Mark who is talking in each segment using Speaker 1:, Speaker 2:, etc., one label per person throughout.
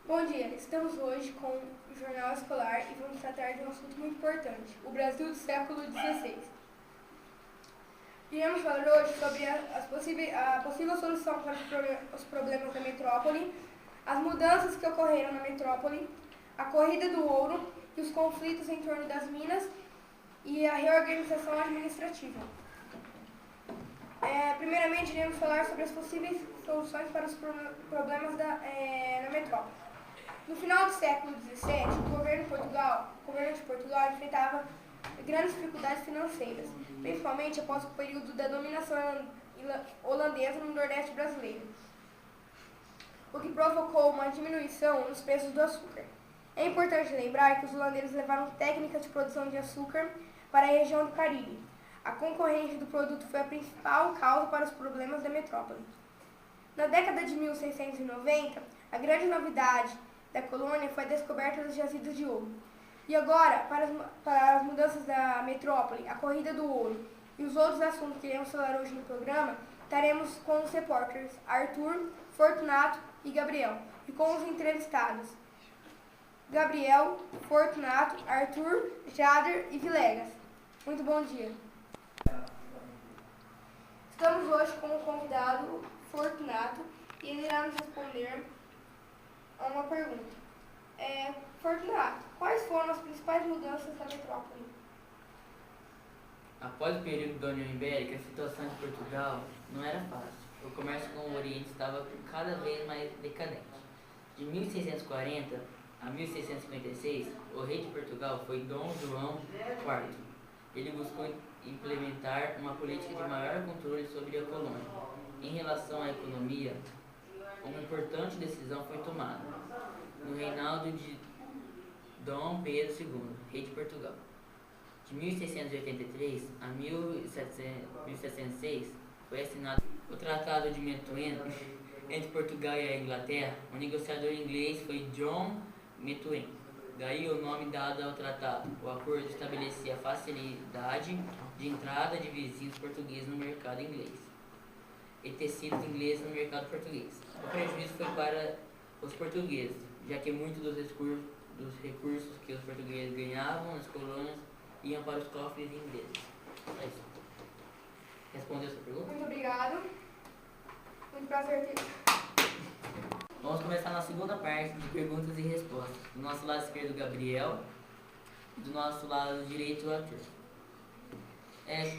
Speaker 1: Bom dia, estamos hoje com o Jornal Escolar e vamos tratar de um assunto muito importante, o Brasil do século XVI. Iremos falar hoje sobre a possível solução para os problemas da metrópole, as mudanças que ocorreram na metrópole, a corrida do ouro e os conflitos em torno das minas e a reorganização administrativa. Primeiramente, iremos falar sobre as possíveis soluções para os problemas na metrópole. No final do século XVII, o governo de Portugal enfrentava grandes dificuldades financeiras, principalmente após o período da dominação holandesa no Nordeste brasileiro, o que provocou uma diminuição nos preços do açúcar. É importante lembrar que os holandeses levaram técnicas de produção de açúcar para a região do Caribe. A concorrência do produto foi a principal causa para os problemas da metrópole. Na década de 1690, a grande novidade da colônia foi a descoberta dos jazidos de ouro. E agora, para as mudanças da metrópole, a corrida do ouro e os outros assuntos que iremos falar hoje no programa, estaremos com os repórteres Arthur, Fortunato e Gabriel, e com os entrevistados Gabriel, Fortunato, Arthur, Jader e Vilegas. Muito bom dia. Estamos hoje com o convidado Fortunato e ele irá nos responder a uma pergunta. Fortunato, quais foram as principais mudanças da metrópole?
Speaker 2: Após o período da União Ibérica, a situação de Portugal não era fácil. O comércio com o Oriente estava cada vez mais decadente. De 1640 a 1656, o rei de Portugal foi Dom João IV. Ele buscou implementar uma política de maior controle sobre a colônia. Em relação à economia, uma importante decisão foi tomada no reinado de Dom Pedro II, rei de Portugal. De 1683 a 1706 foi assinado o Tratado de Methuen entre Portugal e a Inglaterra. O negociador inglês foi John Methuen. Daí o nome dado ao tratado. O acordo estabelecia a facilidade de entrada de vizinhos portugueses no mercado inglês e tecidos ingleses no mercado português. O prejuízo foi para os portugueses, já que muitos dos recursos que os portugueses ganhavam nas colônias iam para os cofres ingleses. É isso. Respondeu a sua pergunta?
Speaker 1: Muito obrigado. Muito prazer ter.
Speaker 2: Vamos começar na segunda parte de perguntas e respostas. Do nosso lado esquerdo, Gabriel, e do nosso lado direito, o Arthur.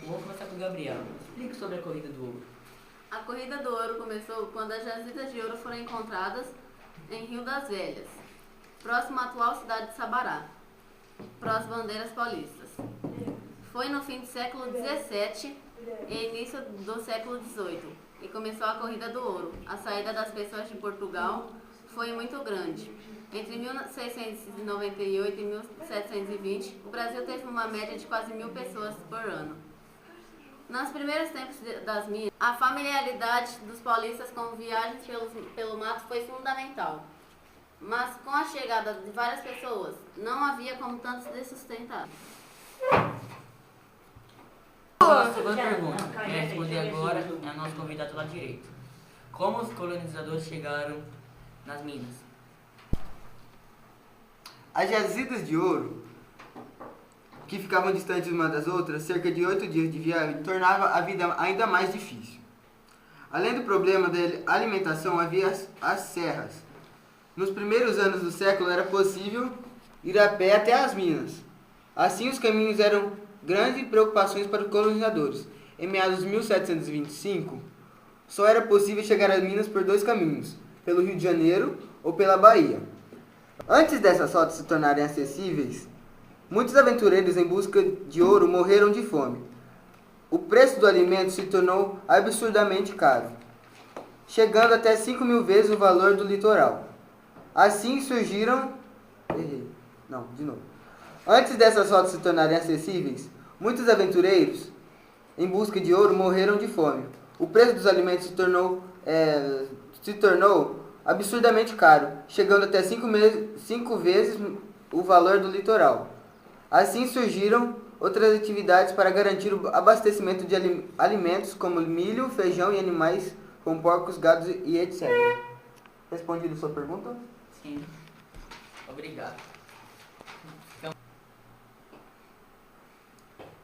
Speaker 2: Vamos começar com o Gabriel. Explique sobre a corrida do ouro.
Speaker 3: A corrida do ouro começou quando as jazidas de ouro foram encontradas em Rio das Velhas, próximo à atual cidade de Sabará, prós bandeiras paulistas. Foi no fim do século XVII e início do século XVIII e começou a corrida do ouro. A saída das pessoas de Portugal foi muito grande. Entre 1698 e 1720, o Brasil teve uma média de quase 1.000 pessoas por ano. Nos primeiros tempos das minas, a familiaridade dos paulistas com viagens pelo mato foi fundamental. Mas com a chegada de várias pessoas, não havia como tanto se sustentar.
Speaker 2: A segunda pergunta, quem vai responder agora é o nosso convidado lá direito. Como os colonizadores chegaram nas minas?
Speaker 4: As jazidas de ouro, que ficavam distantes uma das outras, cerca de 8 dias de viagem, tornava a vida ainda mais difícil. Além do problema da alimentação, havia as serras. Nos primeiros anos do século era possível ir a pé até as minas. Assim, os caminhos eram grandes preocupações para os colonizadores. Em meados de 1725, só era possível chegar às minas por 2 caminhos, pelo Rio de Janeiro ou pela Bahia. Antes dessas rotas se tornarem acessíveis, muitos aventureiros em busca de ouro morreram de fome. O preço do alimento se tornou absurdamente caro, chegando até 5.000 vezes o valor do litoral. Assim surgiram... Antes dessas rotas se tornarem acessíveis, muitos aventureiros em busca de ouro morreram de fome. O preço dos alimentos se tornou absurdamente caro, chegando até 5 vezes o valor do litoral. Assim surgiram outras atividades para garantir o abastecimento de alimentos como milho, feijão e animais como porcos, gados e etc. Respondido sua pergunta?
Speaker 2: Sim. Sim. Obrigado.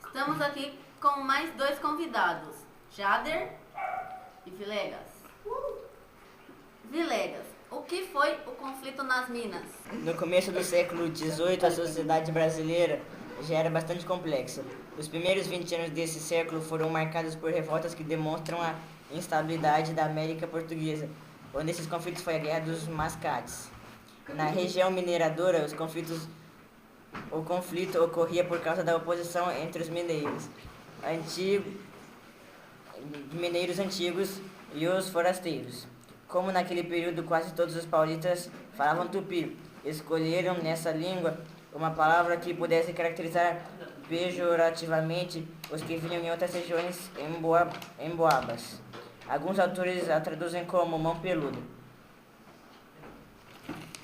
Speaker 3: Estamos aqui com mais 2 convidados, Jader e Vilegas. Vilegas, o que foi o conflito nas Minas?
Speaker 5: No começo do século XVIII, a sociedade brasileira já era bastante complexa. Os primeiros 20 anos desse século foram marcados por revoltas que demonstram a instabilidade da América Portuguesa. Um desses conflitos foi a Guerra dos Mascates. Na região mineradora, o conflito ocorria por causa da oposição entre os mineiros antigos e os forasteiros. Como naquele período quase todos os paulistas falavam tupi, escolheram nessa língua uma palavra que pudesse caracterizar pejorativamente os que vinham em outras regiões emboabas. Alguns autores a traduzem como mão peluda.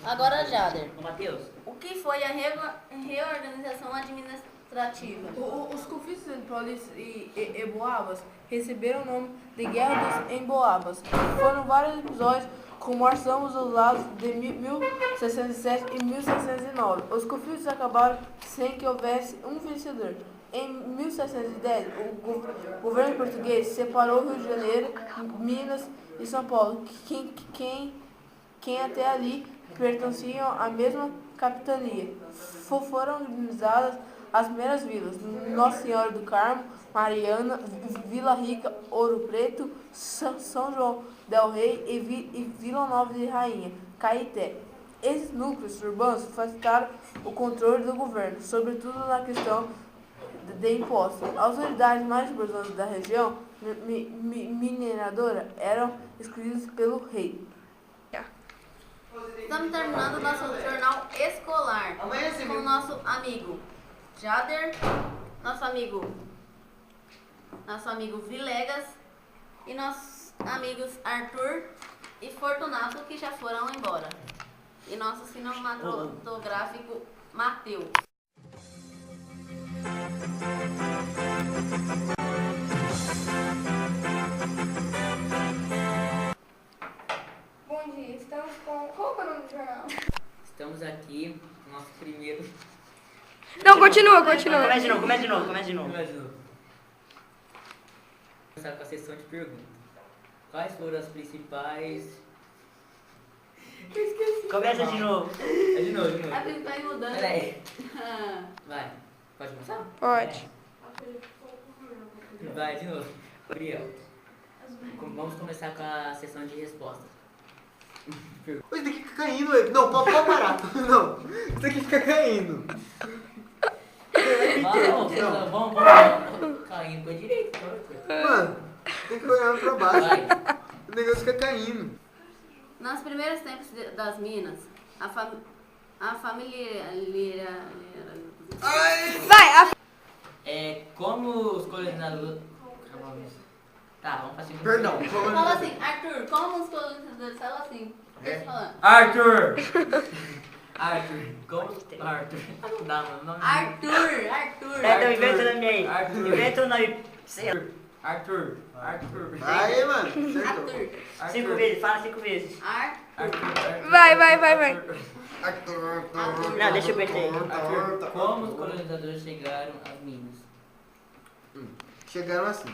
Speaker 3: Agora, Jader,
Speaker 2: Ô, Matheus.
Speaker 3: o que foi a reorganização administrativa?
Speaker 6: Os conflitos entre paulistas e emboabas receberam o nome de Guerra dos Emboabas. Foram vários episódios com mortes ambos os lados de 1607 e 1609. Os conflitos acabaram sem que houvesse um vencedor. Em 1710, o governo português separou o Rio de Janeiro, Minas e São Paulo, quem até ali pertenciam à mesma capitania. Foram organizadas as primeiras vilas: Nossa Senhora do Carmo, Mariana, Vila Rica, Ouro Preto, São João del Rei e Vila Nova de Rainha, Caeté. Esses núcleos urbanos facilitaram o controle do governo, sobretudo na questão de impostos. As autoridades mais importantes da região mineradora eram escolhidas pelo rei.
Speaker 3: Estamos terminando o nosso jornal escolar com o nosso amigo Jader, nosso amigo Vilegas e nossos amigos Arthur e Fortunato, que já foram embora. E nosso cinematográfico Matheus.
Speaker 1: Bom dia, estamos com... Qual que é o nome do jornal?
Speaker 2: Estamos aqui no nosso primeiro...
Speaker 1: Não, continua.
Speaker 5: Começa de novo.
Speaker 2: Imaginou. Vamos começar com a sessão de perguntas. Quais foram as principais...
Speaker 5: Começa de novo.
Speaker 2: É de novo.
Speaker 3: A principal mudança.
Speaker 2: Peraí. Vai. Pode começar?
Speaker 1: Pode.
Speaker 2: Vai, de novo. Gabriel. Vamos começar com a sessão de respostas.
Speaker 4: Isso daqui fica caindo, ué. Não, pode parar. Não, isso daqui fica caindo.
Speaker 2: Vamos caindo com a direita.
Speaker 4: Mano, tem que olhar pra baixo.
Speaker 2: Vai.
Speaker 4: O negócio fica caindo.
Speaker 3: Nos primeiros tempos das Minas, a família...
Speaker 1: Vai,
Speaker 2: Como os colonizadores... Tá, vamos fazer...
Speaker 4: Perdão.
Speaker 3: Fala assim, Arthur, como os colonizadores... Fala assim, deixa falando.
Speaker 2: Arthur, como... Arthur. Dá, mano. Nome...
Speaker 3: Arthur.
Speaker 5: Então inventa o nome aí.
Speaker 2: Arthur.
Speaker 5: Inventa o nome.
Speaker 2: Arthur.
Speaker 4: Aí, mano. Acertou.
Speaker 3: Arthur.
Speaker 5: 5 vezes, fala 5 vezes.
Speaker 2: Arthur.
Speaker 1: Vai.
Speaker 5: Não, deixa eu pensar.
Speaker 2: Arthur, como os colonizadores chegaram às Minas?
Speaker 4: Chegaram assim.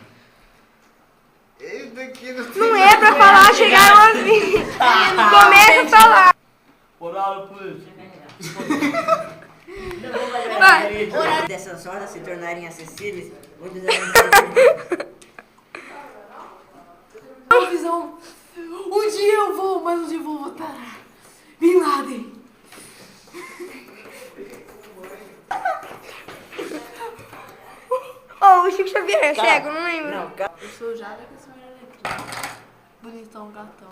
Speaker 4: Esse daqui
Speaker 1: Não é pra falar, chegaram às minhas. Começa a falar.
Speaker 2: Oral, polícia.
Speaker 1: Vai.
Speaker 5: Horário dessas horas se tornarem acessíveis, muitos eram
Speaker 6: Visão. Um dia eu vou, mas um dia eu vou votar Bin Laden.
Speaker 1: O Chico Xavier é cego, não lembro.
Speaker 5: Não, calma.
Speaker 6: Eu sou o Jader, que é a senhora Letrina. Bonitão, gatão.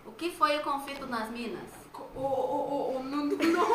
Speaker 3: O que foi o conflito nas Minas?
Speaker 6: Não.